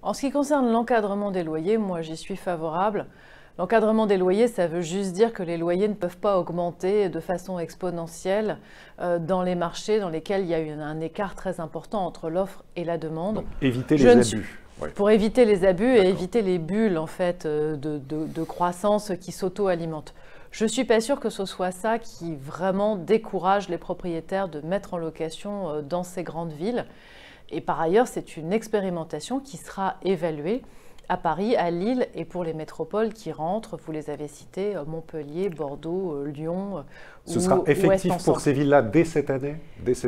En ce qui concerne l'encadrement des loyers, moi j'y suis favorable. L'encadrement des loyers, ça veut juste dire que les loyers ne peuvent pas augmenter de façon exponentielle dans les marchés dans lesquels il y a un écart très important entre l'offre et la demande. Donc, éviter les abus. Ouais. Pour éviter les abus et éviter les bulles en fait, de croissance qui s'auto-alimentent. Je ne suis pas sûre que ce soit ça qui vraiment décourage les propriétaires de mettre en location dans ces grandes villes. Et par ailleurs, c'est une expérimentation qui sera évaluée à Paris, à Lille et pour les métropoles qui rentrent, vous les avez citées, Montpellier, Bordeaux, Lyon. Ce sera effectif pour ces villes-là dès cette année,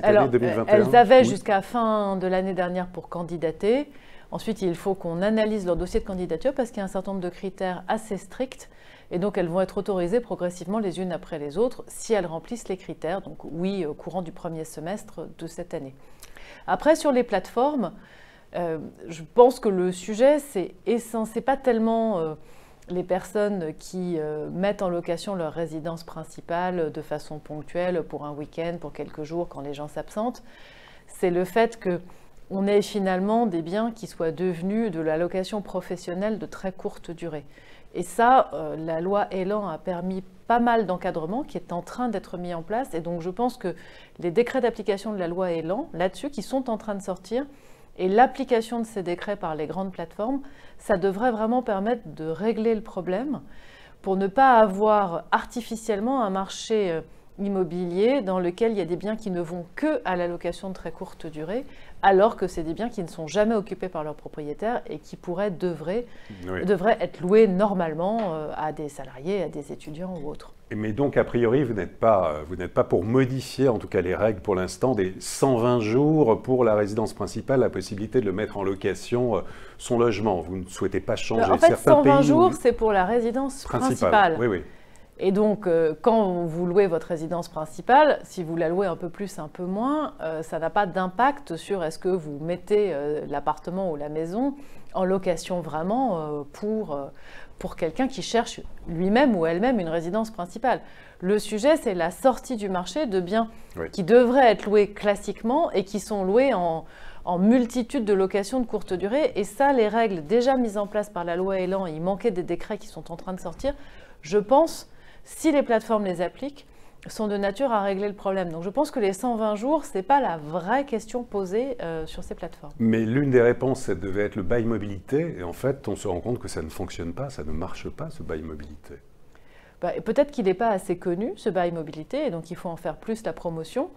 année 2021? Elles avaient jusqu'à fin de l'année dernière pour candidater. Ensuite, il faut qu'on analyse leur dossier de candidature parce qu'il y a un certain nombre de critères assez stricts. Et donc, elles vont être autorisées progressivement les unes après les autres si elles remplissent les critères. Donc oui, au courant du premier semestre de cette année. Après, sur les plateformes, je pense que le sujet, c'est pas tellement les personnes qui mettent en location leur résidence principale de façon ponctuelle pour un week-end, pour quelques jours, quand les gens s'absentent. C'est le fait qu'on ait finalement des biens qui soient devenus de la location professionnelle de très courte durée. Et ça, la loi Elan a permis pas mal d'encadrement qui est en train d'être mis en place. Et donc, je pense que les décrets d'application de la loi Elan, là-dessus, qui sont en train de sortir, et l'application de ces décrets par les grandes plateformes, ça devrait vraiment permettre de régler le problème pour ne pas avoir artificiellement un marché immobilier dans lequel il y a des biens qui ne vont que à la location de très courte durée, alors que c'est des biens qui ne sont jamais occupés par leurs propriétaires et qui devraient être loués normalement à des salariés, à des étudiants ou autres. Mais donc, a priori, vous n'êtes pas pour modifier, en tout cas les règles pour l'instant, des 120 jours pour la résidence principale, la possibilité de le mettre en location, son logement. Vous ne souhaitez pas changer en fait, certains 120 pays jours, c'est pour la résidence principale. Oui, oui. Et donc, quand vous louez votre résidence principale, si vous la louez un peu plus, un peu moins, ça n'a pas d'impact sur est-ce que vous mettez l'appartement ou la maison en location vraiment pour quelqu'un qui cherche lui-même ou elle-même une résidence principale. Le sujet, c'est la sortie du marché de biens qui devraient être loués classiquement et qui sont loués en multitude de locations de courte durée. Et ça, les règles déjà mises en place par la loi Elan, il manquait des décrets qui sont en train de sortir, je pense, si les plateformes les appliquent, sont de nature à régler le problème. Donc je pense que les 120 jours, ce n'est pas la vraie question posée sur ces plateformes. Mais l'une des réponses, ça devait être le bail mobilité. Et en fait, on se rend compte que ça ne fonctionne pas, ça ne marche pas, ce bail mobilité. Peut-être qu'il n'est pas assez connu, ce bail mobilité, et donc il faut en faire plus la promotion.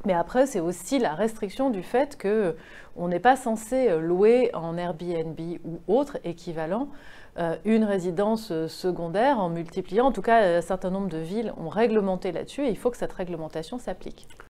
Mais après, c'est aussi la restriction du fait qu'on n'est pas censé louer en Airbnb ou autre équivalent une résidence secondaire en multipliant. En tout cas, un certain nombre de villes ont réglementé là-dessus et il faut que cette réglementation s'applique.